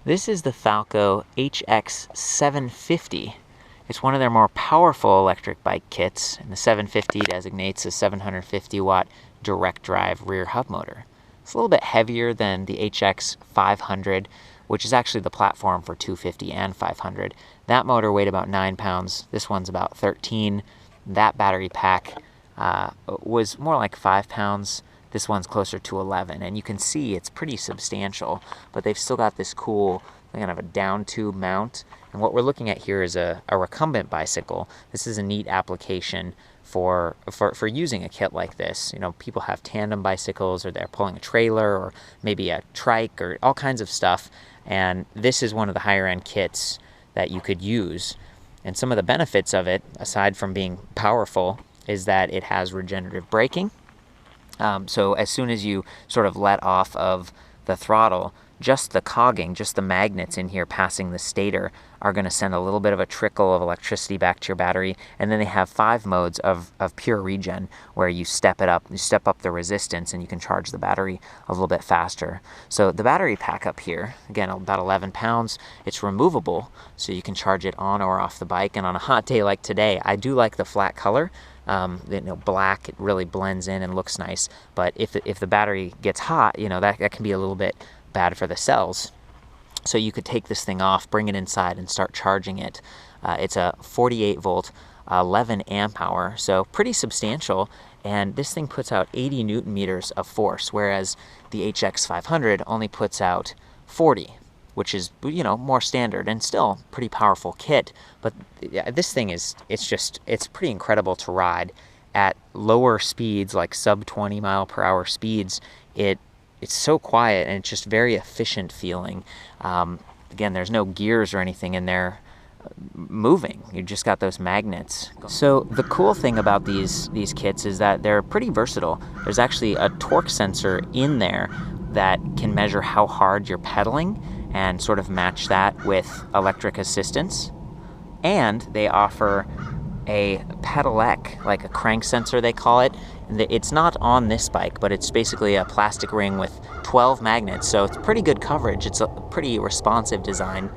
This is the Falco Hx 750. It's one of their more powerful electric bike kits, and the 750 designates a 750 watt direct drive rear hub motor. It's a little bit heavier than the HX 500, which is actually the platform for 250 and 500. That motor weighed about 9 pounds. This one's about 13. That battery pack was more like 5 pounds. This one's closer to 11, and you can see it's pretty substantial, but they've still got this cool kind of a down tube mount. And what we're looking at here is a recumbent bicycle. This is a neat application for using a kit like this. You know, people have tandem bicycles, or they're pulling a trailer, or maybe a trike, or all kinds of stuff. And this is one of the higher end kits that you could use. And some of the benefits of it, aside from being powerful, is that it has regenerative braking. So as soon as you sort of let off of the throttle, just the cogging, just the magnets in here passing the stator are going to send a little bit of a trickle of electricity back to your battery. And then they have 5 modes of pure regen, where you step it up, you step up the resistance, and you can charge the battery a little bit faster. So the battery pack up here, again, about 11 pounds, it's removable, so you can charge it on or off the bike. And on a hot day like today, I do like the flat color. Black, it really blends in and looks nice. But if the battery gets hot, that can be a little bit bad for the cells. So you could take this thing off, bring it inside, and start charging it. It's a 48 volt, 11 amp hour, so pretty substantial. And this thing puts out 80 Newton meters of force, whereas the HX 500 only puts out 40, which is, more standard and still pretty powerful kit. But this thing it's pretty incredible to ride at lower speeds, like sub 20 mile per hour speeds. It's so quiet, and it's just very efficient feeling. Again, there's no gears or anything in there moving. You just got those magnets. So the cool thing about these kits is that they're pretty versatile. There's actually a torque sensor in there that can measure how hard you're pedaling and sort of match that with electric assistance. And they offer a pedelec, like a crank sensor they call it. It's not on this bike, but it's basically a plastic ring with 12 magnets, so it's pretty good coverage. It's a pretty responsive design.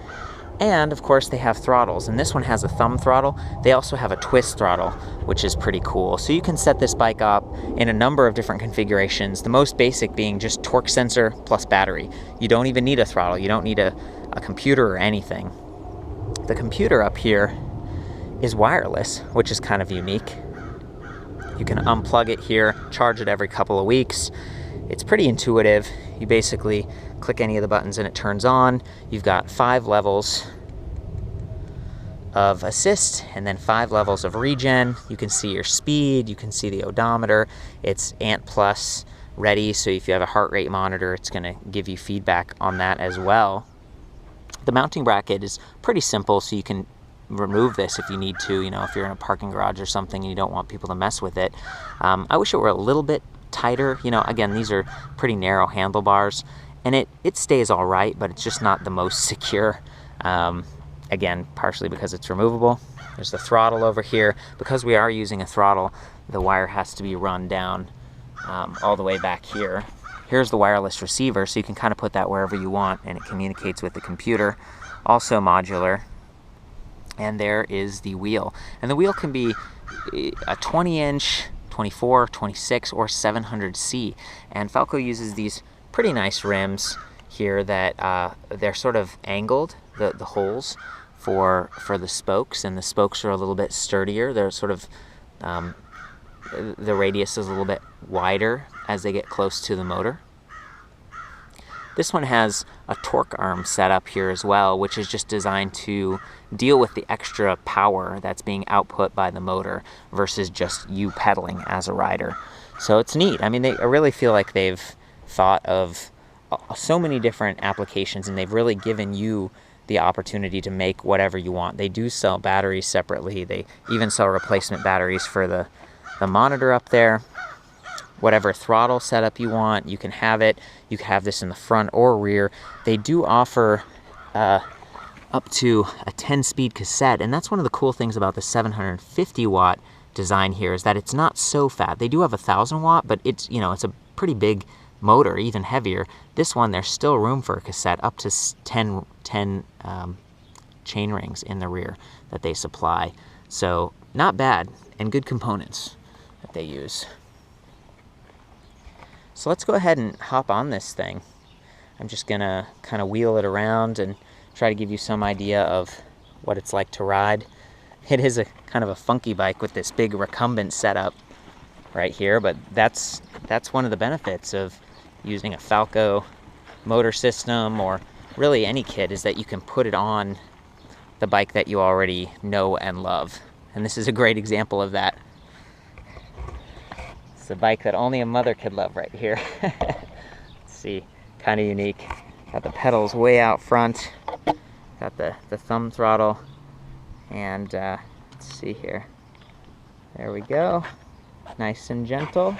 And of course they have throttles, and this one has a thumb throttle. They also have a twist throttle, which is pretty cool. So you can set this bike up in a number of different configurations, the most basic being just torque sensor plus battery. You don't even need a throttle. You don't need a computer or anything. The computer up here is wireless, which is kind of unique. You can unplug it here, charge it every couple of weeks. It's pretty intuitive. You basically click any of the buttons and it turns on. You've got 5 levels of assist and then 5 levels of regen. You can see your speed, you can see the odometer. It's Ant Plus ready, so if you have a heart rate monitor, it's going to give you feedback on that as well. The mounting bracket is pretty simple, so you can remove this if you need to, if you're in a parking garage or something and you don't want people to mess with it. I wish it were a little bit tighter. Again, these are pretty narrow handlebars, and it stays all right, but it's just not the most secure. Again, partially because it's removable. There's the throttle over here. Because we are using a throttle, the wire has to be run down all the way back here. Here's the wireless receiver, so you can kind of put that wherever you want, and it communicates with the computer. Also modular. And there is the wheel. And the wheel can be a 20-inch, 24, 26, or 700C. And Falco uses these pretty nice rims here that they're sort of angled, the holes for the spokes, and the spokes are a little bit sturdier. They're sort of, the radius is a little bit wider as they get close to the motor. This one has a torque arm set up here as well, which is just designed to deal with the extra power that's being output by the motor versus just you pedaling as a rider. So it's neat. I mean, I really feel like they've thought of so many different applications, and they've really given you the opportunity to make whatever you want. They do sell batteries separately. They even sell replacement batteries for the monitor up there. Whatever throttle setup you want, you can have it. You can have this in the front or rear. They do offer up to a 10-speed cassette, and that's one of the cool things about the 750 watt design here, is that it's not so fat. They do have a 1,000 watt, but it's a pretty big motor, even heavier. This one, there's still room for a cassette, up to 10 chain rings in the rear that they supply. So not bad, and good components that they use. So let's go ahead and hop on this thing. I'm just gonna kind of wheel it around and try to give you some idea of what it's like to ride. It is a kind of a funky bike with this big recumbent setup right here, but that's one of the benefits of using a Falco motor system, or really any kit, is that you can put it on the bike that you already know and love. And this is a great example of that. It's a bike that only a mother could love right here. Let's see, kind of unique. Got the pedals way out front, got the thumb throttle, and let's see here. There we go, nice and gentle.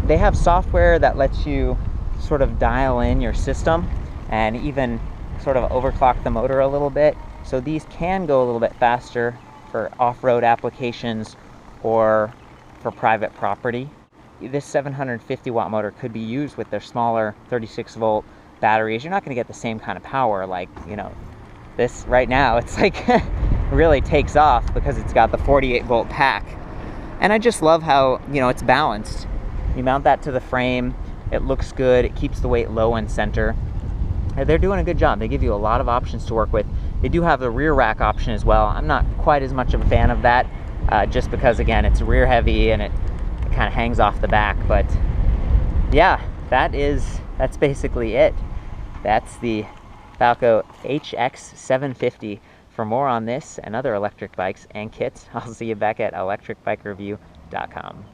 They have software that lets you sort of dial in your system and even sort of overclock the motor a little bit. So these can go a little bit faster for off-road applications or for private property. This 750 watt motor could be used with their smaller 36 volt batteries. You're not going to get the same kind of power like, you know, this right now. It's like really takes off because it's got the 48 volt pack. And I just love how, you know, it's balanced. You mount that to the frame, it looks good, it keeps the weight low and center. They're doing a good job. They give you a lot of options to work with. They do have the rear rack option as well. I'm not quite as much of a fan of that, just because, again, it's rear heavy and it kind of hangs off the back. But yeah, that's basically it. That's the Falco Hx 750. For more on this and other electric bikes and kits, I'll see you back at ElectricBikeReview.com.